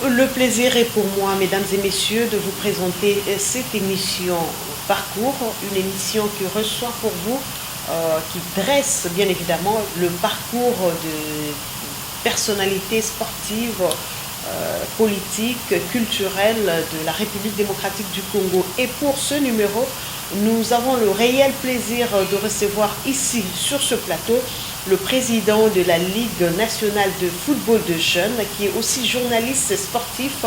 Le plaisir est pour moi, mesdames et messieurs, de vous présenter cette émission Parcours, une émission qui reçoit pour vous, qui dresse bien évidemment le parcours de personnalités sportives, politiques, culturelles de la République démocratique du Congo. Et pour ce numéro, nous avons le réel plaisir de recevoir ici, sur ce plateau, le président de la Ligue nationale de football de jeunes, qui est aussi journaliste sportif.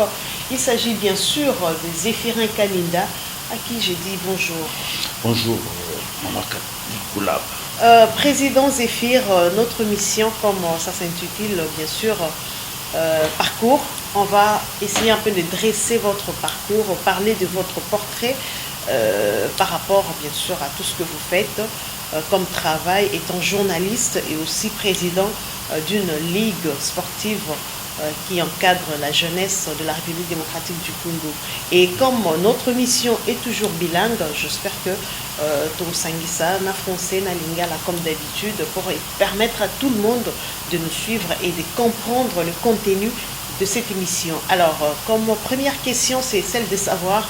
Il s'agit bien sûr de Zéphirin Kaninda, à qui j'ai dit bonjour. Bonjour, Mamaka Nicolas. Président Zéphir, notre mission, comme ça s'intitule bien sûr, parcours. On va essayer un peu de dresser votre parcours, parler de votre portrait par rapport bien sûr à tout ce que vous faites comme travail, étant journaliste et aussi président d'une ligue sportive qui encadre la jeunesse de la République démocratique du Congo. Et comme notre mission est toujours bilingue, j'espère que Tosangisa, na français, na lingala comme d'habitude, pour permettre à tout le monde de nous suivre et de comprendre le contenu de cette émission. Alors, comme première question, c'est celle de savoir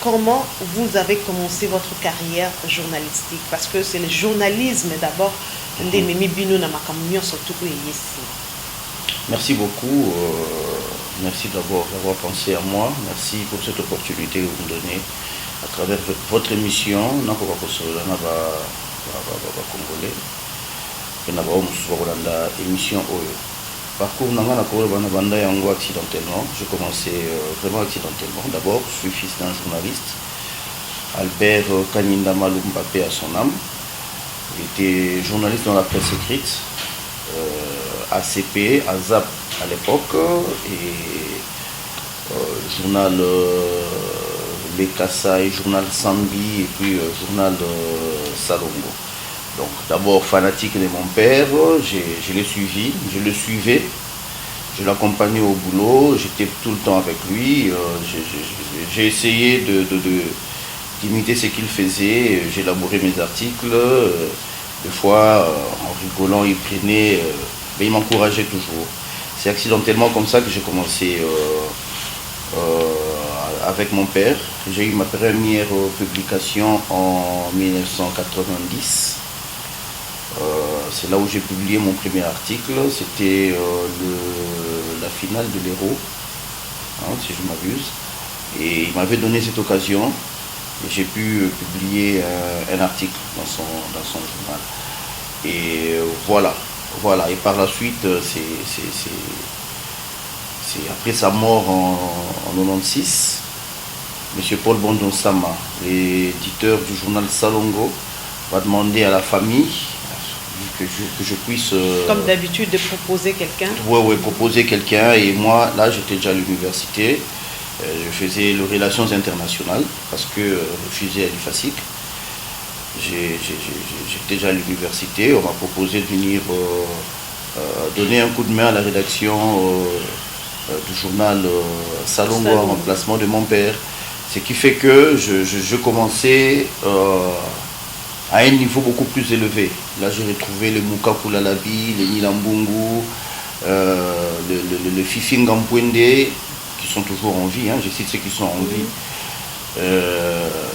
comment vous avez commencé votre carrière journalistique, parce que c'est le journalisme d'abord. Merci beaucoup. Merci d'avoir pensé à moi. Merci pour cette opportunité que vous me donnez à travers votre émission. Parcours accidentellement. J'ai commencé vraiment accidentellement. D'abord, je suis fils d'un journaliste, Albert Kaninda Malumba, paix à son âme. Il était journaliste dans la presse écrite, ACP, AZAP à l'époque, et journal Les Kassai, journal Sambi, et puis journal Salongo. Donc d'abord fanatique de mon père, je l'ai suivi, je le suivais, je l'accompagnais au boulot, j'étais tout le temps avec lui, j'ai essayé d'imiter ce qu'il faisait, j'élaborais mes articles, des fois en rigolant il prenait, mais il m'encourageait toujours. C'est accidentellement comme ça que j'ai commencé avec mon père. J'ai eu ma première publication en 1990. C'est là où j'ai publié mon premier article, c'était la finale de l'Hérault, hein, si je m'abuse. Et il m'avait donné cette occasion et j'ai pu publier un article dans son journal. Et voilà. Et par la suite, c'est après sa mort en 96, M. Paul Bondonsama, l'éditeur du journal Salongo, va demander à la famille que je puisse... Comme d'habitude, de proposer quelqu'un. Oui, proposer quelqu'un. Et moi, là, j'étais déjà à l'université. Je faisais les relations internationales parce que je faisais à l'IFASIC. J'étais déjà à l'université. On m'a proposé de venir donner un coup de main à la rédaction du journal Salongo en remplacement de mon père. Ce qui fait que je commençais... à un niveau beaucoup plus élevé. Là, j'ai retrouvé le Mouka Koulalabi, le Nilambungu, le Fifi Ngampwende, qui sont toujours en vie, hein, je cite ceux qui sont en vie,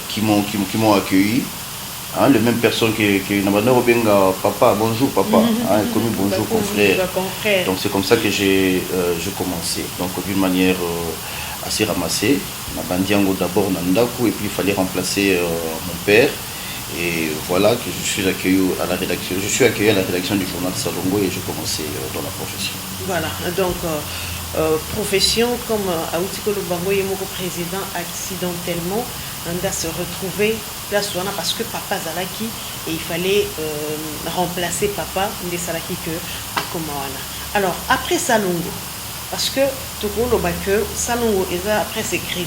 qui m'ont accueilli. Hein, les mêmes personnes qui Nabana Robenga, papa, bonjour papa, hein, commis bonjour confrère. Donc c'est comme ça que j'ai commencé. Donc d'une manière assez ramassée. Nabandiango d'abord Nandaku, et puis il fallait remplacer mon père. Et voilà que je suis accueilli à la rédaction. Je suis accueilli à la rédaction du journal Salongo et j'ai commencé dans la profession. Voilà, donc profession comme Aoutikolo Bango Yemoko président accidentellement, on a se retrouvé là parce que papa Zalaki et il fallait remplacer papa de Salaki que à Komawana. Alors après Salongo, parce que tout le monde que Salongo est après écrit.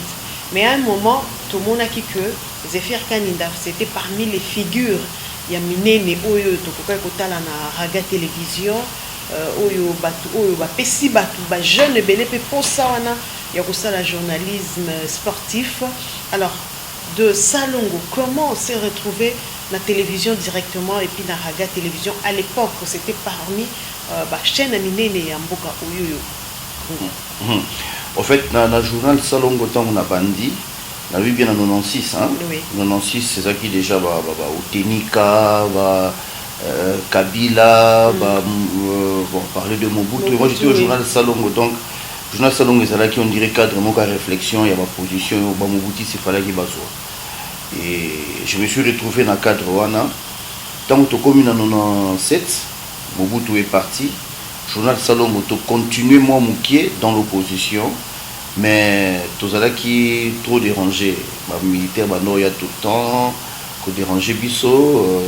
Mais à un moment, tout le monde a dit que Zéphirin Kaninda, c'était parmi les figures. Il y a Minene, Oyo, Tokokota, na Raga Télévision, Oyo, Batu, Oyo, Pessi, Batu, jeune, Belépé, Posawana, il y a aussi le journalisme sportif. Alors, de Salongo, comment on s'est retrouvé la télévision directement et puis la Raga Télévision à l'époque, c'était parmi chaîne Minene et Amboka Oyo. En fait, dans le journal Salongo, on a bandi. On a vu bien en 96. Hein? Oui. 96, c'est ça qui déjà va au Tenika, Kabila, bon, parler de Mobutu. Moi, j'étais au journal Salongo. Donc, le journal Salongo, c'est là qu'on dirait cadre, mon réflexion, il y a ma position, Mobutu, c'est fallait qu'il basse. Et je me suis retrouvé dans le cadre Wana. Tant que commune en 97, Mobutu est parti. Le journal Salongo, tu continues moi moukier dans l'opposition. Mais tout ça qui est trop dérangé. Les militaires, il y a tout le temps, qui dérangé Bisso.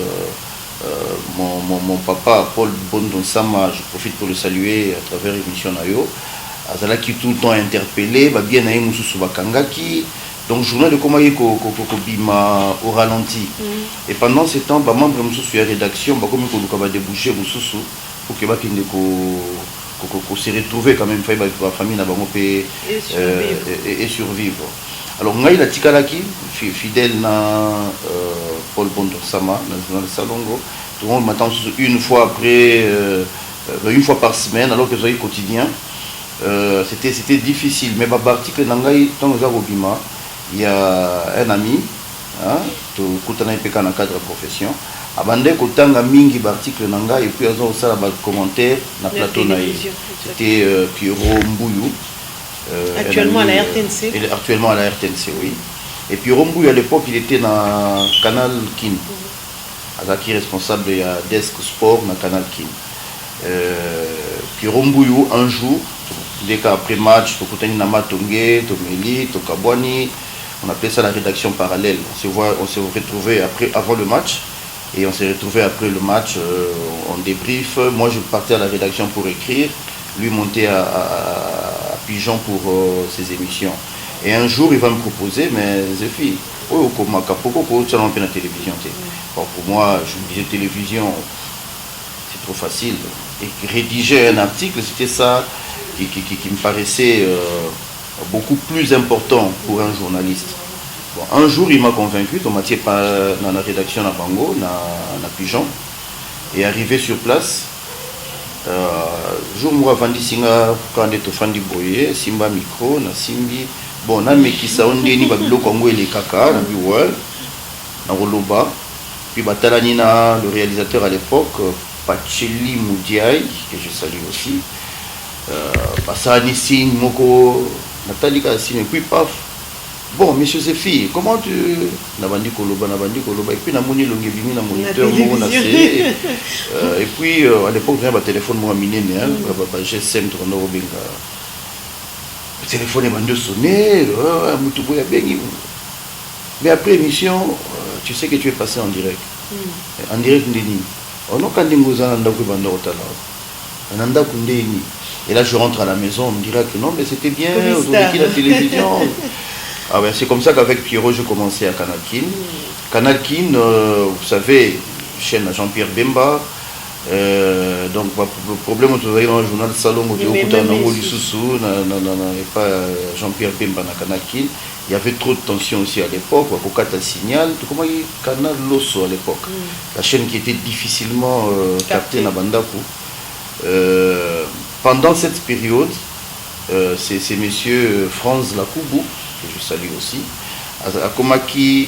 Mon papa, Paul Bondonsama, je profite pour le saluer à travers l'émission Nayo. Azala qui tout le temps interpellé, bien naï Moussou Bakangaki. Donc, journal de Komaye Bima au ralenti. Et pendant ce temps, membre de Moussou la rédaction, comme il a débouché Moussou pour que se retrouver quand même, la famille n'a pas et survivre. Alors, il a Tikalaki, fidèle à Paul Bondosama, dans le Salongo. Tout le monde m'attend une fois après, une fois par semaine, alors que j'ai quotidien. C'était difficile. Mais par article, il y a un ami, qui est dans le cadre de profession. Abandé kotanga mingi article nanga et puis ils ont ça le commentaire na plateau naï. C'était Pierrot Mbouyou. Actuellement à la RTNC. Actuellement à la RTNC, oui. Et Pierrot Mbouyou à l'époque il était dans Canal Kin. Qui est responsable de la desk sport dans Canal Kin. Pierrot Mbouyou un jour, dès qu'après match, Tokutani Nama Tongé, Tomeli, Tokabwani, on appelait ça la rédaction parallèle. On s'est retrouvés avant le match. Et on s'est retrouvé après le match, on débrief. Moi, je partais à la rédaction pour écrire. Lui montait à Pigeon pour ses émissions. Et un jour, il va me proposer, mais Zéphie, pourquoi tu as la télévision? Bon, pour moi, je me disais télévision, c'est trop facile. Et rédiger un article, c'était ça qui me paraissait beaucoup plus important pour un journaliste. Bon, un jour, il m'a convaincu, on m'a dit pas dans la rédaction à Bango, dans Pigeon, et arrivé sur place, jour moi vandi singa quand on est fandi boye, simba micro, na simbi, bon, na mekisa onde ni babilo kongo ele kaka, na biwal, na roloba, puis batalani na le réalisateur à l'époque, Pacheli Moudiaï, que je salue aussi, Passani Signe, Moko, Nathalie Kassine, et puis paf. Bon, monsieur Zéphie, comment tu... Nabandi Koloba, et puis Namoni Longebimi, na moniteur, et puis à l'époque, j'ai un téléphone, moi, miné, GSM, le téléphone est bandé sonné, mais après l'émission, tu sais que tu es passé en direct. En direct, Ndeni. On n'a qu'à dire que et là, je rentre à la maison, on me dira que non, mais c'était bien, aujourd'hui, la télévision. Ah ben, c'est comme ça qu'avec Pierrot, je commençais à Canal Kin. Canal Kin, vous savez, chaîne à Jean-Pierre Bemba. Donc, le problème, vous voyez dans le journal Salon, et pas Jean-Pierre Bemba dans Canal Kin. Il y avait trop de tension aussi à l'époque. Kokata Signal, comment il y a Canal Losso à l'époque. La chaîne qui était difficilement captée dans Bandakou. Pendant cette période, c'est monsieur Franz Lakoubou, que je salue aussi, Akomaki,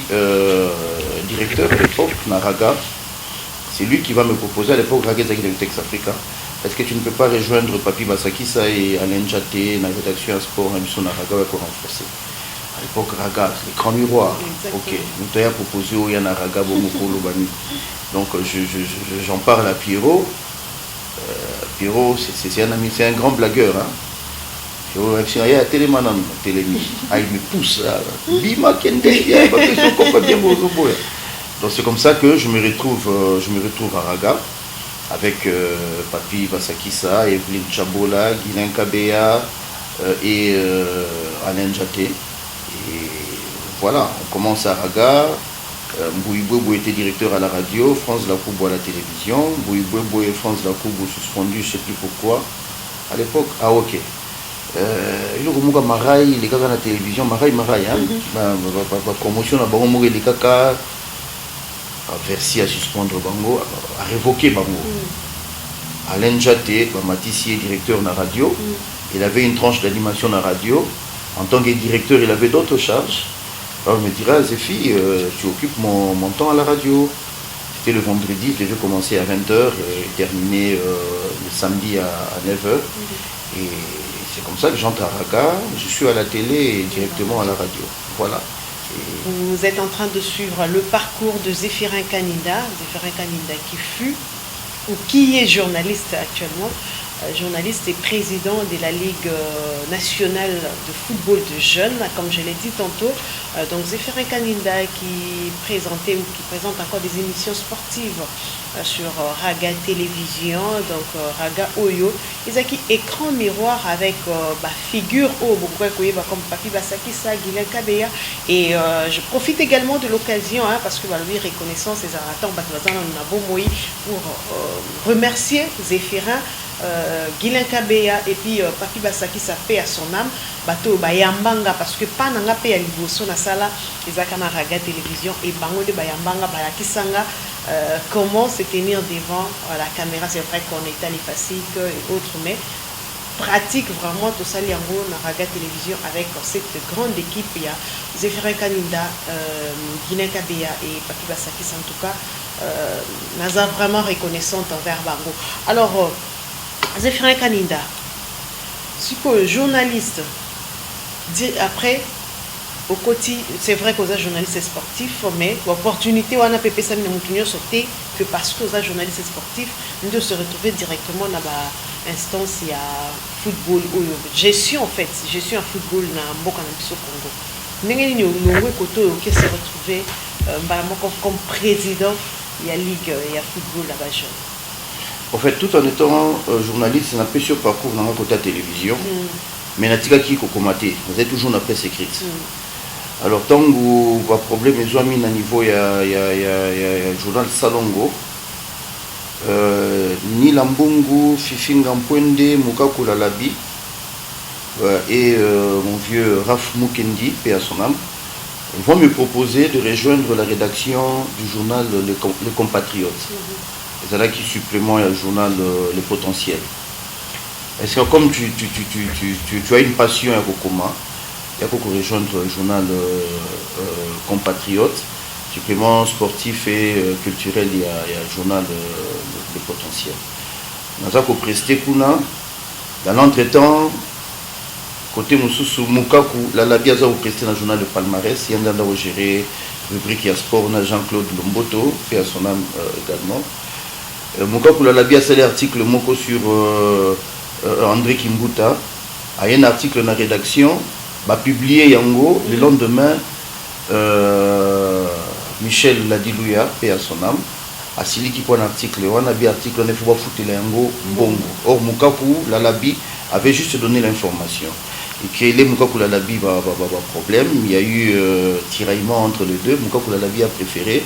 directeur à l'époque, Naraga, c'est lui qui va me proposer à l'époque, Raga Zaki de Tex Africa, est-ce que tu ne peux pas rejoindre Papi Basakisa et Alain Jaté, dans la rédaction sport, Namiso Naraga, pour renforcer. À l'époque, Raga, c'est l'écran miroir. Ok, nous t'avons proposé au Yana Raga, Bomoko, Lobani. Donc j'en parle à Pierrot. Pierrot, c'est un ami, c'est un grand blagueur. Hein. Donc c'est comme ça que je me retrouve à Raga avec Papi Vasakisa, Evelyne Chabola, Guilain Kabea et Alain Jaté. Et voilà, on commence à Raga. Mbouibouébou était directeur à la radio, France Lakoubou à la télévision. Mbouibouébou et France Lakoubou suspendus, je ne sais plus pourquoi. À l'époque, ah ok. Il y a Marai, les gars à la télévision, Marai, hein. La promotion à Bango, les caca, Versi à suspendre Bango, à révoquer Bango. Alain Jaté, Matissier, directeur de la radio. Il avait une tranche d'animation à la radio. En tant que directeur, il avait d'autres charges. Alors il me dirait, Zéphie, tu occupes mon temps à la radio. C'était le vendredi, je devais commencer à 20h et terminer le samedi à 9h. Et c'est comme ça que j'entre à Raga, je suis à la télé et directement à la radio. Voilà. Vous êtes en train de suivre le parcours de Zéphirin Kaninda qui fut ou qui est journaliste actuellement, journaliste et président de la Ligue nationale de football de jeunes, comme je l'ai dit tantôt. Donc Zéphirin Kaninda qui présentait ou qui présente encore des émissions sportives sur Raga Télévision, donc Raga Oyo. Ils ont qui écran miroir avec figure comme Papi Basakisa, Guilain Kabeya. Et je profite également de l'occasion, parce que lui, reconnaissance et Zaraton pour remercier Zéphirin. Guilain Kabeya et puis Papi Basaki ça fait à son âme bateau bayambanga parce que pas nanga pe ya liboso na sala ezaka na Raga Télévision et bango de bayambanga bayakisanga comment se tenir devant la caméra. C'est vrai qu'on est allé facile et autres, mais pratique vraiment tout ça liango na Raga Télévision avec cette grande équipe. Il y a Zéphirin Kaninda, Guilain Kabeya et Papi Basaki en tout cas naza vraiment reconnaissante envers bango. Alors Zéphirin Kaninda, journaliste, après, au côté, c'est vrai que vous êtes journaliste sportif, mais l'opportunité, on a pépé ça, sauté que parce que vous êtes journaliste sportif, nous devons se retrouver directement dans l'instance, il y a football, gestion en fait, gestion en football dans le Congo. Nous avons se retrouver comme président, il y a ligue, il y a football là-bas. En fait, tout en étant journaliste, c'est un peu sur parcours dans la côté télévision, mais natika qui kokomate, vous êtes toujours dans la presse écrite. Alors, tant que vous avez un problème, ils ont mis à niveau, il y a journal Salongo, ni Lambungu, Fifinga Mpwende, Mukaku Lalabi, et mon vieux Raf Mukendi, paix à son âme, vont me proposer de rejoindre la rédaction du journal Les Compatriotes. C'est là qui supplément le journal Le Potentiel. Est-ce que comme tu as une passion à Kokoma, il y a qu'on rejoindre le journal Compatriotes, supplément sportif et culturel, il y a le journal Le Potentiel. Nous avons presté Kuna, dans l'entretemps, côté Moussou Mukaku, la Labia a presté dans le journal Le Palmarès, il y a un géré rubrique sport, Jean-Claude Lomboto, fait à son âme également. Mukaku la Labia a l'article Moko sur André Kimbuta, il y a un article dans la rédaction, publié Yango, le lendemain, Michel Ladilouya, paix à son âme, a signé qui un article, on a un article, on a fait foutre Yango, Bongo. Or Mukaku la Labi avait juste donné l'information. Et que les Mukaku la Labi va problème, il y a eu tiraillement entre les deux, Mukaku la Labi a préféré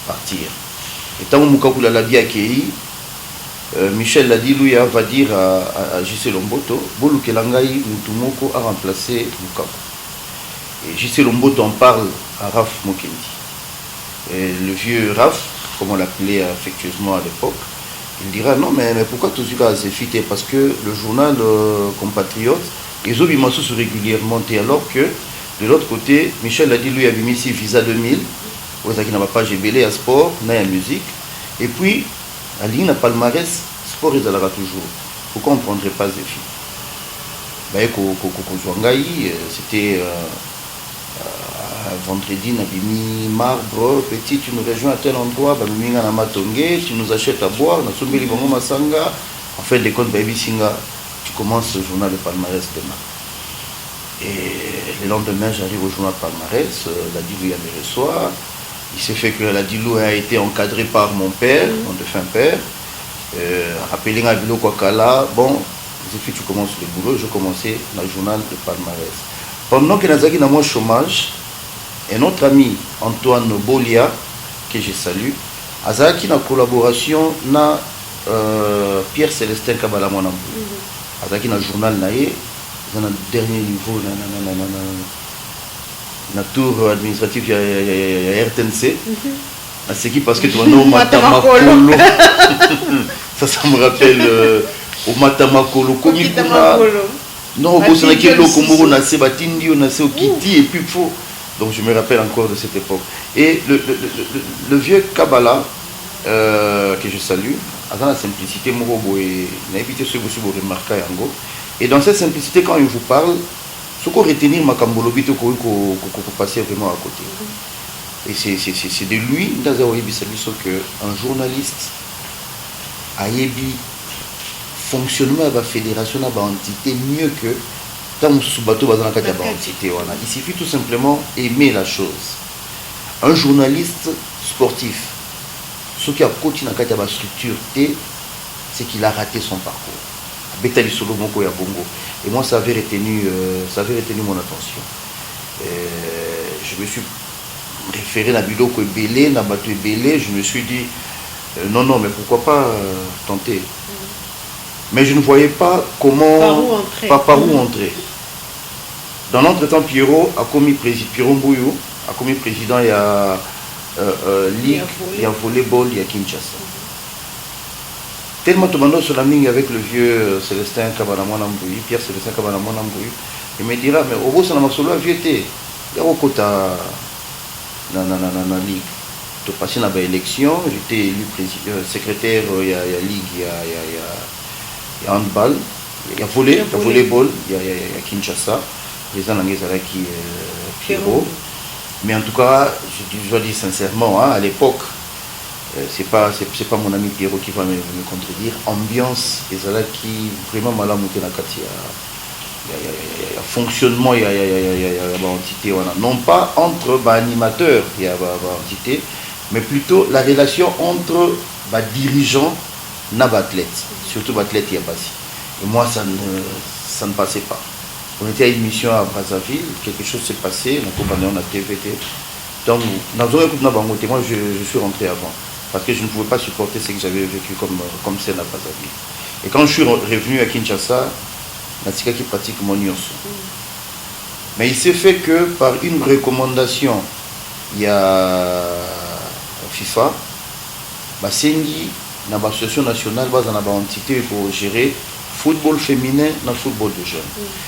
partir. Et tant que Mukaku la Labi a accueilli, Michel Ladilouya va dire à J.C. Lomboto, Bolu Kelangai Mutumoko a remplacé Mukaku. Et J.C. Lomboto en parle à Raf Mukendi. Et le vieux Raf, comme on l'appelait affectueusement à l'époque, il dira non, mais pourquoi tout ce cas c'est fité? Parce que le journal Compatriotes, ils ont mis régulièrement, alors que de l'autre côté, Michel Ladilouya avait mis ici Visa 2000, qui n'a pas GBL à sport, n'a pas musique, et puis la ligne à palmarès, sport ils allera toujours. Pourquoi on ne prendrait pas Zéphie? C'était vendredi, Nabimi, Marbre, petit, tu nous rejoins à tel endroit, tu nous achètes à boire, en fait, les comptes Baby Singa, tu commences le journal de palmarès demain. Et le lendemain, j'arrive au journal palmarès, la Dilou me reçoit. Il s'est fait que la Dilou a été encadré par mon père, mon défunt père. Rappelé à Bilo Kwakala, bon, j'ai fait, tu commences le boulot, je commençais dans le journal de palmarès. Pendant que Nazaki dans mon chômage, un autre ami, Antoine Bolia, que je salue, Azaki na collaboration na Pierre Célestin Kabala Monambu. Azaki na journal naé, dans le dernier niveau na tour administratif ya RTNC. C'est qui parce que tu vas nous ça me rappelle au Matamakolo, komi kuna. Non, au Bosanaki, le Komoro, na se batindi, on a se okiti, et puis faut. Donc je me rappelle encore de cette époque. Et le vieux Kabbalah, que je salue, dans la simplicité, Morobo et n'a évité ce que vous remarquez yango. Et dans cette simplicité, quand il vous parle, ce qu'on retenir ma Kambolobito, qu'on peut passer vraiment à côté. Et c'est de lui, dans qu'un journaliste a ébi fonctionnement de la fédération de l'entité mieux que tant entité. Il suffit tout simplement aimer la chose. Un journaliste sportif, ce qui a continué dans la structure, c'est qu'il a raté son parcours. Et moi, ça avait retenu mon attention. Je me suis référé à la vidéo que Belé, na battu Belé, je me suis dit non, mais pourquoi pas tenter. Mais je ne voyais pas comment, par où entrer. Dans l'entretemps, Pierrot a commis Pierrot Mbouyou a commis président, il y a Ligue, il y a volleyball, il y a Kinshasa. Tellement de sur la ligne avec le vieux Célestin Kabanamona Mbouyi, Pierre Célestin Kabanamona Mbouyi, il me dira, mais au bout, ça n'a pas solo vieux été. Il y a au côté la Ligue. Tu passé dans l'élection, j'étais élu secrétaire, il y a Ligue, il y a handball, il y a volleyball, il y a Kinshasa, président Langezaraki Pierrot. Mais en tout cas, je dois dire sincèrement, à l'époque, c'est pas mon ami Pierrot qui va me contredire. Ambiance, et c'est là qui vraiment mal à monter la carte. Il y a fonctionnement, il y a entité, non pas entre animateurs, il y a entité, mais plutôt la relation entre dirigeants et athlètes, surtout athlètes il y a passé. Et moi, ça ne passait pas. On était à une mission à Brazzaville, quelque chose s'est passé, on a TVT. Donc, dans un coup de moi, je suis rentré avant. Parce que je ne pouvais pas supporter ce que j'avais vécu comme scène à Brazzaville. Et quand je suis revenu à Kinshasa, Natika qui pratique mon nyonso. Mais il s'est fait que par une recommandation, il y a FIFA, Sengi, dans l'association nationale, dans une entité pour gérer football féminin dans le football de jeunes.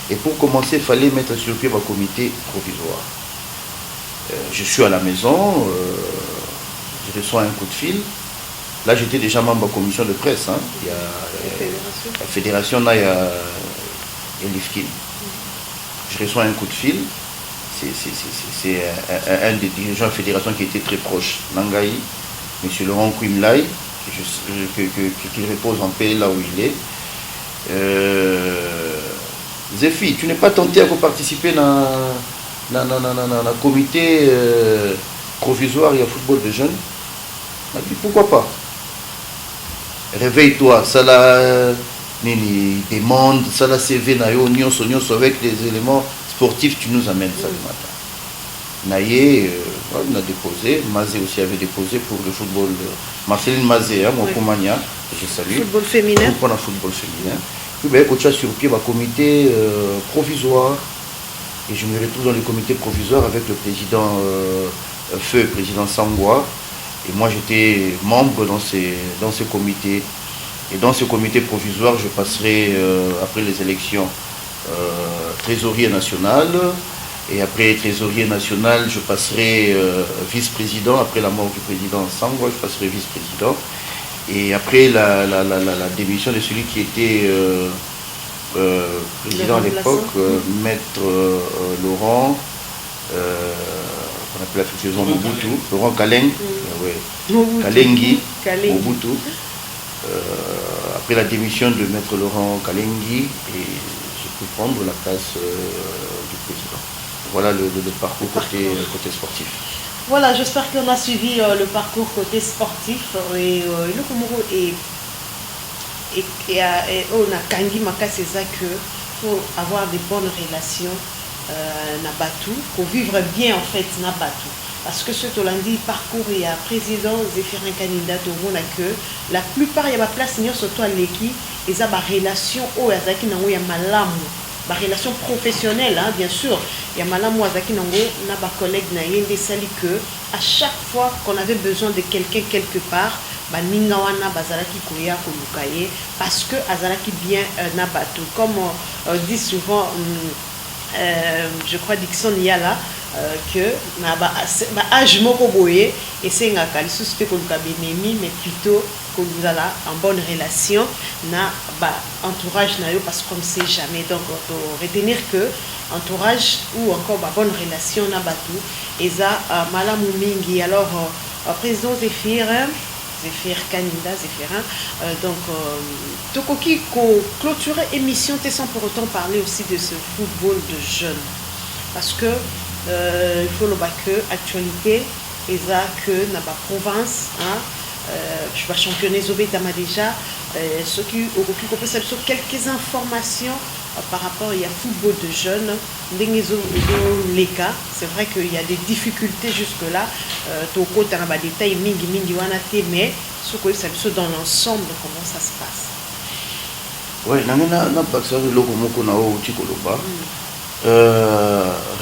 Et pour commencer, il fallait mettre sur pied un comité provisoire. Je suis à la maison, je reçois un coup de fil. Là, j'étais déjà membre de la commission de presse. Il y a la fédération, là, il y a Elifkin. Je reçois un coup de fil. C'est un des dirigeants de la fédération qui était très proche, Nangaï, M. Laurent Kouimlaï, qui repose en paix là où il est. Zéfi, tu n'es pas tenté à participer dans le comité provisoire et à football de jeunes? Il m'a dit pourquoi pas? Réveille-toi, ça la demande, ça la CV avec des éléments sportifs, tu nous amènes ça le matin. Naye, on a déposé, Mazé aussi avait déposé pour le football. Marceline Mazé, mon Komania, je salue. Football féminin. Pour le football féminin. Puis, au-delà sur pied, un comité provisoire. Et je me retrouve dans le comité provisoire avec le président Feu, président Sangwa. Et moi, j'étais membre dans ce comité. Et dans ce comité provisoire, je passerai, après les élections, trésorier national. Et après trésorier national, je passerai vice-président. Après la mort du président Sangwa, je passerai vice-président. Et après la démission de celui qui était président à l'époque, maître Laurent, qu'on appelle affectueusement Mobutu, Laurent Kaleng, Kalengi, Mobutu. Après la démission de maître Laurent Kalengi, et j'ai pu prendre la place du président. Voilà le parcours côté sportif. Voilà, j'espère qu'on a suivi le parcours côté sportif et le Komoro et on a Kangi Maka, c'est ça que faut avoir des bonnes relations Nabatu, pour vivre bien en fait Nabatu. Parce que ce Tolandi parcours il y a président Zéphirin candidat au monde que la plupart il y a ma place surtout à l'équipe et ça ma relation au Yazaki nango ya malamu. Ma relation professionnelle, hein, bien sûr. Il y a Malam Wazaki Nango, n'a pas collègue Naïe, des sali que à chaque fois qu'on avait besoin de quelqu'un quelque part, baninga wana bazalaki koya koluka ye parce que azalaki bien na bato comme on dit souvent je crois Dixon Yala que na ba âge moko boye esengaka lisusu te koluka benemi mais plutôt kozala en bonne relation na ba entourage na yo parce qu'on ne sait jamais donc retenir que entourage ou encore ba bonne relation na bato eza malamu mingi. Alors président Zéphyr Kaninda Zéphirin donc tokoki ko clôturer émission te sans pour autant parler aussi de ce football de jeunes parce que il faut le que actualité eza que na ba province hein je vais championner Zobetama déjà ceux qui ont sur quelques informations par rapport il y a football de jeunes les cas c'est vrai qu'il y a des difficultés jusque là toko tana ba détail mingi wana te mais ce que ça dans l'ensemble comment ça se passe. Ouais na baksa loko moko na o tikoloba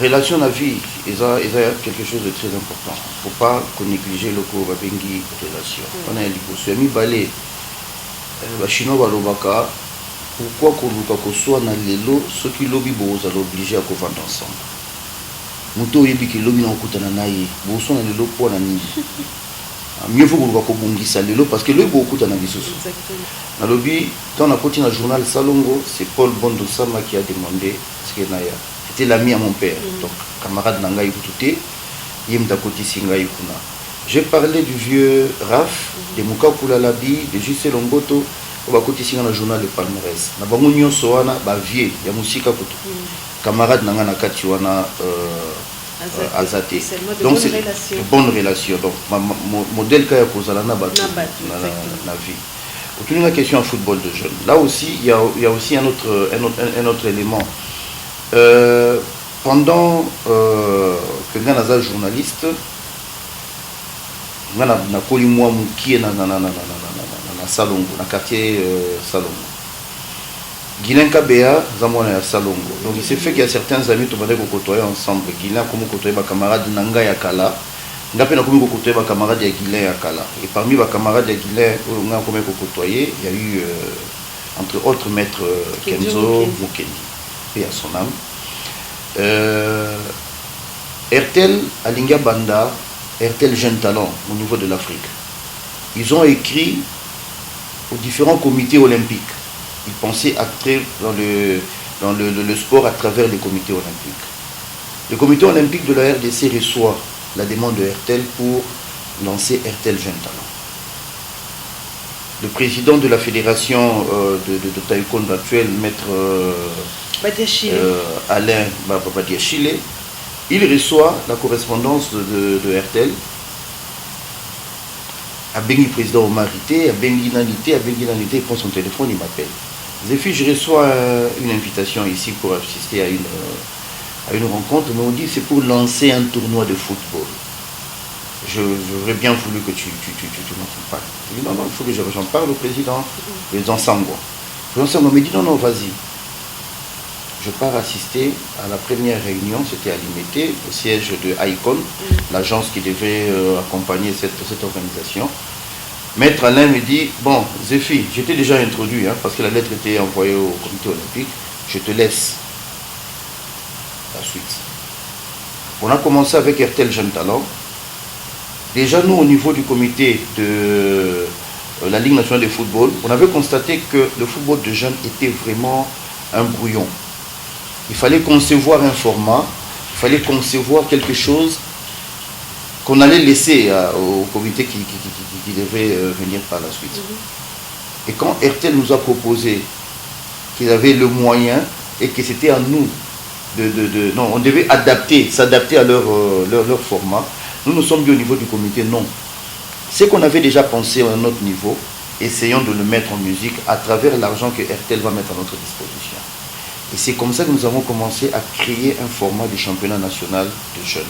relation à vie ils ont quelque chose de très important. Faut pas qu'on néglige le ko babengi relation. On a liboso mi balé ba chinois balobaka pourquoi koluka ko soit na lelo ceux qui lobby boza l'obligé à ko vendre ensemble. Muto yebi ki lobby na okutana naye bo so na lelo po na nini. Mieux faut koluka ko bongisa lelo parce que le bo okutana lisusu. Exactement. Na lobby dans la continent journal Salongo c'est Paul Bondo Sama qui a demandé ce que naya c'était l'ami à mon père, donc camarade Nangaï Koutouté, Yemda Koti Singaï Kuna. J'ai parlé du vieux Raf, de Mouka Koulalabi, de Jusce Longoto, au Bakoti Singa dans le journal de Palmarès. Nabangunyo Soana, Bavier, Yamusika Koutou. Camarade Nanga Nakatiwana Azate. Donc c'est une bonne relation. Donc, modèle Kaya Kozalana Batu, la vie. Autour de la question en football de jeunes, là aussi, il y a aussi un autre élément. Pendant que nous sommes journalistes, nous avons connu moi qui est dans Salongo, dans le quartier Salongo. Guilain Kabea, nous à Salongo. Donc il s'est fait qu'il y a certains amis qui ont côtoyé ensemble. Guilain, comme côtoyé ma camarade Nanga Yakala, nous avons côtoyé ma camarade Guilain Yakala. Et parmi mes camarades Guilain, nous avons côtoyé, il y a eu entre autres maître Kenzo Mukendi. À son âme. RTL Alinga Banda, RTL Jeune Talent au niveau de l'Afrique. Ils ont écrit aux différents comités olympiques. Ils pensaient entrer dans le sport à travers les comités olympiques. Le comité olympique de la RDC reçoit la demande de RTL pour lancer RTL Jeune Talent. Le président de la fédération de taekwondo actuelle, maître Alain Badiachile, il reçoit la correspondance de RTL. À Bengi président Omarité, à Bengi Nanité, il prend son téléphone, il m'appelle. Zéphyr, je reçois une invitation ici pour assister à une rencontre, mais on dit c'est pour lancer un tournoi de football. J'aurais bien voulu que tu m'en parles. Je dis non, il faut que j'en parle au président Sangwa. Le président Sangwa me dit non, vas-y. Je pars assister à la première réunion, c'était à Limité, au siège de ICON, l'agence qui devait accompagner cette organisation. Maître Alain me dit, bon, Zéphyr, j'étais déjà introduit, parce que la lettre était envoyée au comité olympique, je te laisse la suite. On a commencé avec RTL Jeune Talent. Déjà, nous, au niveau du comité de la Ligue nationale de football, on avait constaté que le football de jeunes était vraiment un brouillon. Il fallait concevoir un format, il fallait concevoir quelque chose qu'on allait laisser au comité qui devait venir par la suite. Et quand RTL nous a proposé qu'ils avaient le moyen et que c'était à nous non, on devait s'adapter à leur format, nous sommes dit au niveau du comité, non. Ce qu'on avait déjà pensé à notre niveau, essayons de le mettre en musique à travers l'argent que RTL va mettre à notre disposition. Et c'est comme ça que nous avons commencé à créer un format du championnat national de jeunes.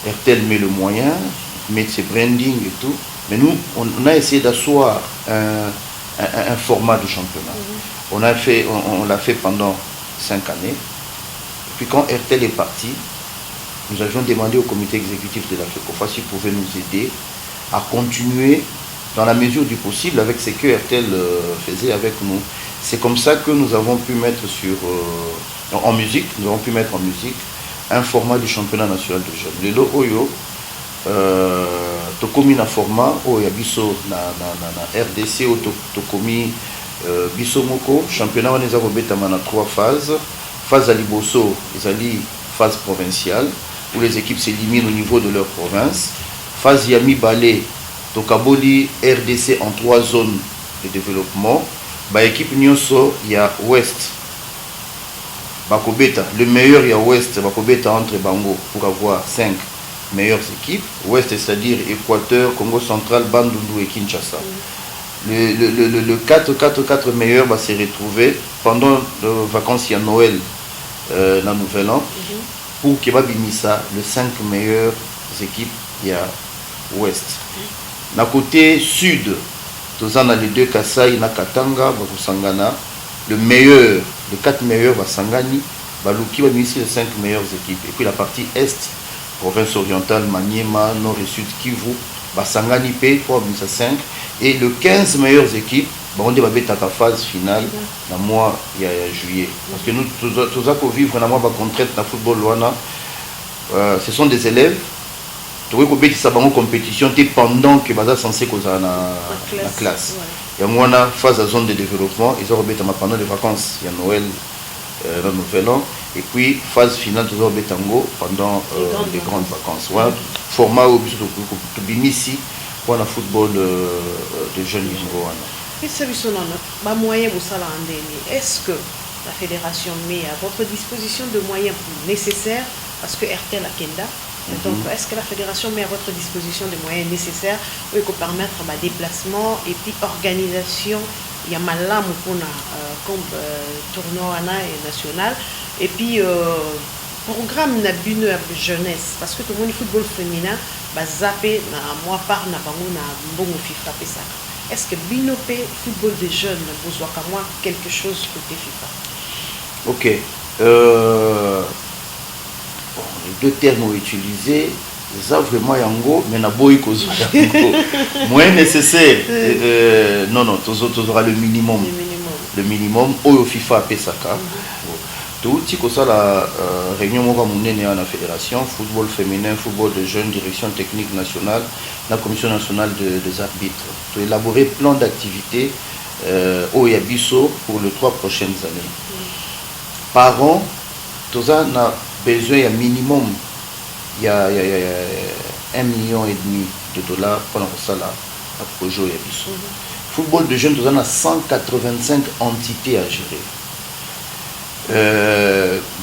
RTL met le moyen, met ses branding et tout, mais nous, on a essayé d'asseoir un format de championnat. On l'a fait pendant 5 années. Et puis quand RTL est parti, nous avions demandé au comité exécutif de la FECOFA s'il pouvait nous aider à continuer dans la mesure du possible avec ce que RTL faisait avec nous. C'est comme ça que nous avons pu mettre en musique un format du championnat national de jeunes. Lelo Oyo, tokomi na format oyo biso na RDC ou tokomi biso moko championnat wana eza kobetama na 3 phases. Phase à liboso, ezali phase provinciale où les équipes s'éliminent au niveau de leur province. Phase Yami Balé, Tokaboli RDC en 3 zones de développement. Ba équipe Nyonso, il y a Ouest. Bakobeta, le meilleur il y a Ouest, Bakobeta entre Bango pour avoir 5 meilleures équipes. Ouest, c'est-à-dire Équateur, Congo central, Bandundu et Kinshasa. Le 4 meilleurs va se retrouver pendant les vacances, il y a Noël, dans Nouvel An, pour qu'il y ait les 5 meilleures équipes, il y a Ouest. Na côté sud, tous en les 2 Kassai, na Katanga, Bakusangana, le meilleur, les 4 meilleurs va Sangani, Baluki va les 5 meilleures équipes. Et puis la partie est, province orientale, Maniema, nord et sud, Kivu, Basangani P, 3 5. Et le 15 meilleures équipes, on va mettre la phase finale dans le mois de juillet. Parce que nous, tous à vivre dans la contrainte dans le football, ce sont des élèves. Tu vois que ça va en compétition pendant que tu es censé causer la classe. Il y a une phase de zone de développement, ils ont pendant les vacances, il y a Noël, le Nouvel An, et puis phase finale, ils ont pendant les grandes vacances. Voilà, format où tu es ici pour le football de jeunes niveau. Est-ce que la fédération met à votre disposition de moyens nécessaires parce que RTL a Kenda? Donc, est-ce que la fédération met à votre disposition des moyens nécessaires pour permettre un déplacement et puis organisation? Il y a malam comme tournoi national et puis programme na bune jeunesse parce que tout le monde football féminin zappé na moi par na bango na bongo FIFA pesa. Est-ce que binopé football des jeunes besoin qu'à moi quelque chose côté FIFA? Ok. Les 2 termes utilisés, ça vraiment yango, mais na boy cause yango. Moins nécessaire. Non, tous aura le minimum. Le minimum au FIFA pesaka. Tout comme ça la réunion va mener à la fédération football féminin, football de jeunes, direction technique nationale, la commission nationale des arbitres. Pour élaborer plan d'activité au Yabiso pour les 3 prochaines années. Par an, tout ça a besoin d'un minimum, il y a 1,5 million de dollars pour ça là, pour jouer Yabiso. Football de jeunes, tout ça a 185 entités à gérer.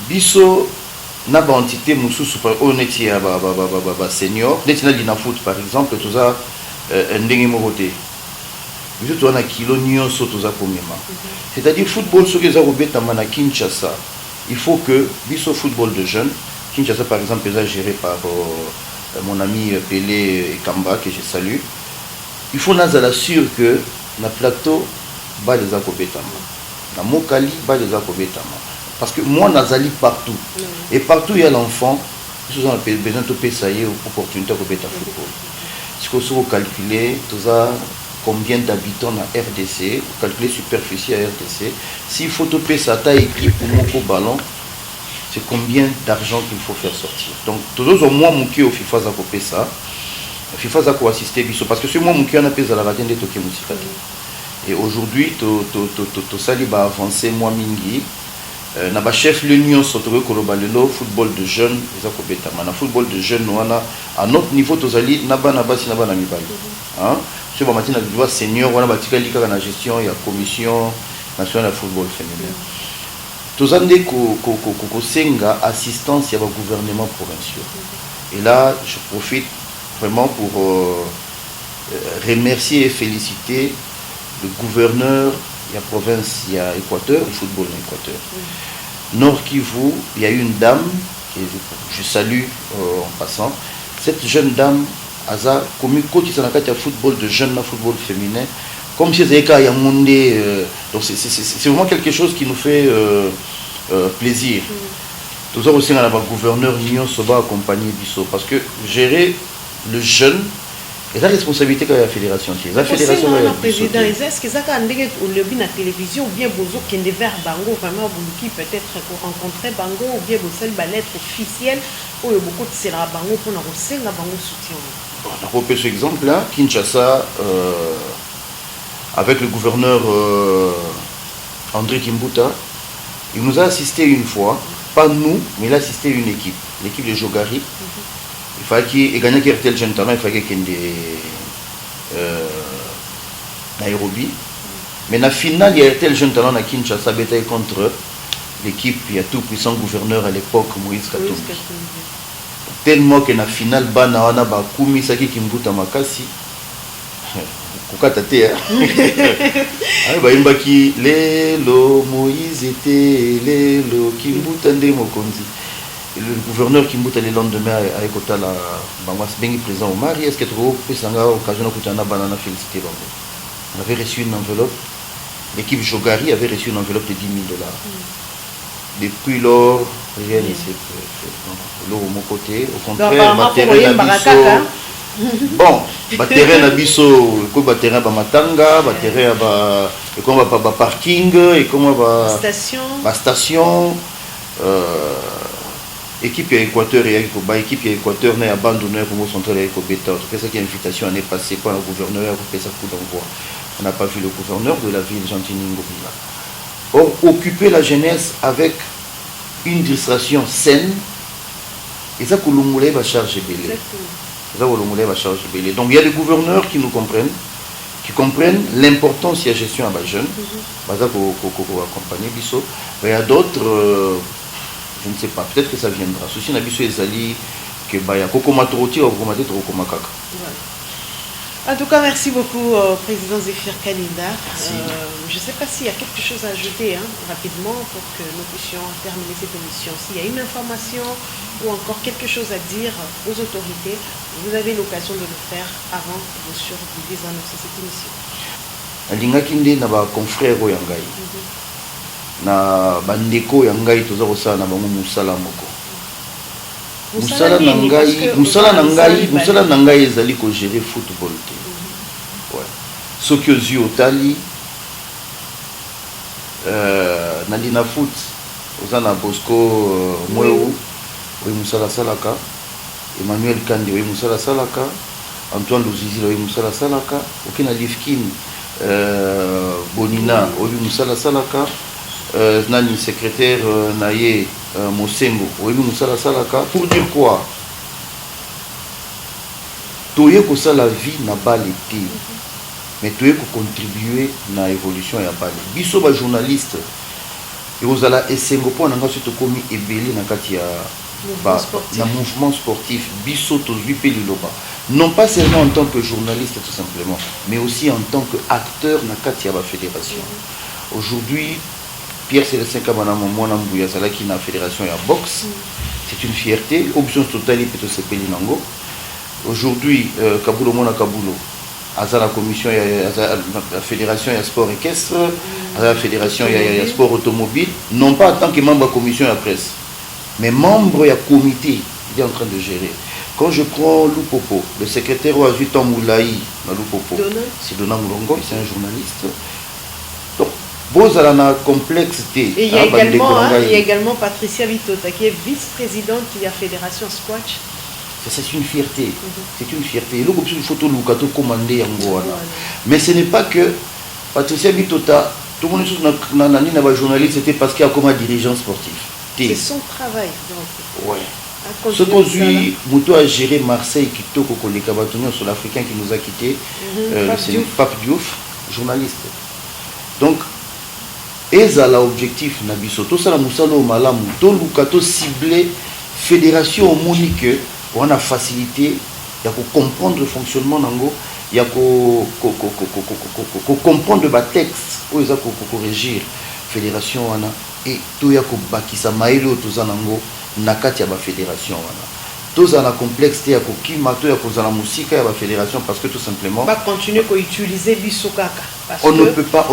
Biso na ba entité musu super honnête ya ba senior netina dina foot par exemple tout ça ndenge mokote biso to na kilo nyonso to za komema c'est-à-dire football ce que za robeta mana Kinshasa il faut que biso football de jeunes Kinshasa par exemple est géré par mon ami Pelé Kamba que je salue. Il faut nazala sûr que na plateau ba les akobetama na Mokali ba les akobetama. Parce que moi, nazali partout. Et partout, il y a l'enfant. Nous avons besoin de payer ça y est, opportunité pour faire football. Si vous calculez, combien d'habitants dans RDC, vous calculez superficie à RDC. S'il faut payer ça taille équipe pour mon ballon, c'est combien d'argent qu'il faut faire sortir. Donc, toujours au moins, mon qui au FIFA, ça peut payer ça. FIFA, ça peut assister. Parce que c'est moi, mon qui en a payé à la radio de Tokyo Musical. Et aujourd'hui, tout ça, il va avancer, moi, mingi. Na ba chef l'union sotoro kolobalelo football de jeunes eza kobetama na football de jeunes wana à notre niveau tozali na bana basi na bana mibali hein ce ba matina doit senior wana batikali kaka na gestion ya commission nationale de football féminin tozande ko senga assistance ya ba gouvernement provinciaux. Et là je profite vraiment pour remercier et féliciter le gouverneur. Il y a province, il y a Équateur, le football en Équateur. Nord Kivu, il y a une dame, que je salue en passant. Cette jeune dame, Aza, comme coach qui s'en football de jeunes, football féminin, comme si c'était un monde. Donc c'est vraiment quelque chose qui nous fait plaisir. Tout ça aussi, on a le gouverneur Nyon Soba accompagné Bisso. Parce que gérer le jeune, Et la responsabilité de la fédération. La fédération est le président. Est-ce que ça quand on le vu na télévision ou bien bozo qui est vers Bango vraiment qui peut-être rencontrer Bango ou bien bozo la lettre officielle où beaucoup de sera Bango pour nous recevoir la Bango soutien. On a repéré ce exemple là, Kinshasa avec le gouverneur André Kimbuta, il nous a assisté une fois, pas nous, mais il a assisté une équipe, l'équipe de Jogari. Il fallait qu'il gagne tel jeune talent, il fallait qu'il y ait Nairobi. Mais dans la finale, il y a tel jeune talent à Kinshasa bataille contre l'équipe, il y a tout puissant gouverneur à l'époque, Moïse Katumbi. Tellement que dans la finale, Banawana Bakumi Saki Kimbuta Makasi. Kukatate Baïmbaki, Lelo, Moïse était Lelo, Kimbuta Nde Mokonzi. Le gouverneur Kimbuta le lendemain a écouté la Bangas Bengi présent au mari. Est-ce que tu as eu l'occasion de banana féliciter Bango? On avait reçu une enveloppe. L'équipe Jogari avait reçu une enveloppe de $10 000. Depuis lors, rien ne s'est fait. L'eau au mon côté. Au contraire, bon, terrain Nabiso, le terrain Matanga, terrain parking, et comme station. Équipe Équateur et équipe Équateur n'a abandonné pour central et Éco-Béton. C'est ça qui est invitation année passée par le gouverneur pour faire ça coup d'envoi. On n'a pas vu le gouverneur de la ville Gentini Ngobila. Or, occuper la jeunesse avec une distraction saine, et ça que l'on va charger belé. Donc il y a des gouverneurs qui nous comprennent, qui comprennent l'importance de la gestion à la jeune. Il y a d'autres. Je ne sais pas, peut-être que ça viendra. Ceci n'a pas été Ezali que Baya Kokomatoroti ou Kokomakaka. En tout cas, merci beaucoup, Président Zéphir Kalinda. Je ne sais pas s'il y a quelque chose à ajouter rapidement pour que nous puissions terminer cette émission. S'il y a une information ou encore quelque chose à dire aux autorités, vous avez l'occasion de le faire avant, bien sûr, de désannoncer cette émission. Alingakinde n'a pas confrère Yangai. Na bandeko ya ngai toza kosala na bango musala moko musala na ngai ezali ko gérer football te ouais soki ozwi otali na lina foot oza na Bosco Mweu oyi musala salaka Emmanuel Kandi oyi musala salaka Antoine Luzizi oyi musala salaka okina Lifkin Bonina oyi musala salaka Nani secrétaire Naye Mosengo Oyebi Moussala Salaka pour dire quoi? Toye ko ça la vie na balle été mais toye ko contribuer na évolution ya balle biso ba journaliste et ozala esengo po na ngaso to komi ebeli na kati ya na mouvement sportif biso to vipe liloba non pas seulement en tant que journaliste tout simplement mais aussi en tant que acteur na kati ya ba fédération. Aujourd'hui Pierre Célestin Kabana Mwana Mbouya Zalaki na fédération ya boxe. C'est une fierté. Option totale peut se payer nango. Aujourd'hui, Kabulo Mona Kabulo, à la commission, la fédération ya sport équestre, à la fédération ya sport automobile, non pas en tant que membre de la commission ya presse, mais membre ya comité, il est en train de gérer. Quand je prends Lupopo, le secrétaire au 8 ans Moulaï, Lupopo, c'est Donald Moulongo, c'est un journaliste. La complexité. Et il y a également Patricia Vitota qui est vice-présidente de la fédération Squash. C'est une fierté. C'est une fierté. Il y a une photo de commandé en Goana. Mais ce n'est pas que Patricia Vitota, tout le monde est journaliste, c'était parce qu'il y a comme un dirigeant sportif. C'est son travail. Oui. Ce qu'aujourd'hui, Mouto a géré Marseille, Kitoko, les Kabatoniens sur l'Africain qui nous a quittés, c'est Pape Diouf, journaliste. Donc, et ça l'objectif Nabiso tout ça la musalo malamu to lukato ciblé fédération monique on a facilité il y a comprendre le fonctionnement nango il y a comprendre le texte où ils a corriger fédération wana et tout ya ko bakisa mailo to za nango nakati ya ba fédération wana tous à la complexité à Kokima, à cause de la musique et à la fédération parce que tout simplement. On va continuer à utiliser Bissokaka. On ne peut pas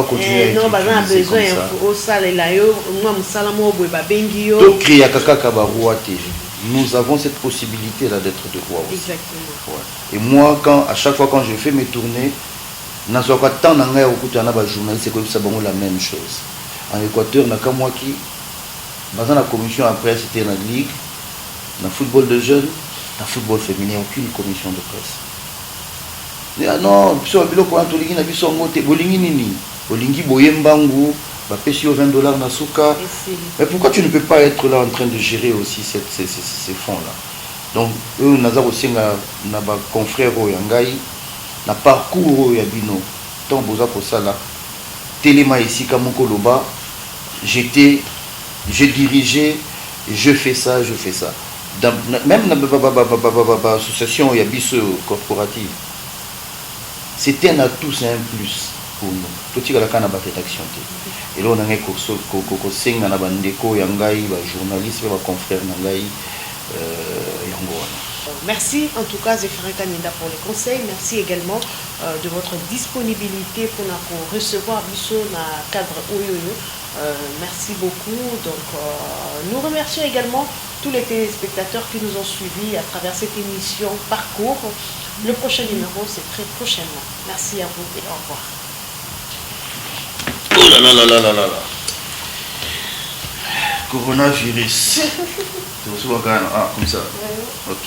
continuer. Non, on a besoin de ça. Au salaire là, moi, je suis un peu de créer Kaka Kabarouate. nous avons cette possibilité-là d'être de roi aussi. Exactement. Ouais. Et moi, à chaque fois quand je fais mes tournées, dans ce cas, tant dans les journalistes, c'est comme ça, la même chose. En Équateur, moi qui, dans la commission après, c'était dans la ligue, dans le football de jeunes, dans le football féminin, aucune commission de presse. Ah non, si on a un Bolingi Boyembangu, $20 na souka. Mais pourquoi tu ne peux pas être là en train de gérer aussi ces fonds-là? Donc, eux, nous avons aussi un confrère Yangai, un parcours Yabino. Donc, vous avez ça là. Téléma ici, Kamoko Loba, j'ai dirigé, je fais ça. Même dans l'association Yabiso corporative, c'était un atout, c'est un plus pour nous. Tout ce qui est la rédaction. Et là, on a un cours na bandeko yangai, journaliste, confrère nangai yango. Merci en tout cas Zéphirin Kanida pour les conseils. Merci également de votre disponibilité pour recevoir Bisso dans le cadre Oyoyo. Merci beaucoup. Donc nous remercions également tous les téléspectateurs qui nous ont suivis à travers cette émission Parcours. Le prochain numéro, c'est très prochainement. Merci à vous et au revoir. Oh là là là là là là là. Coronavirus. C'est aussi comme ça. Ok.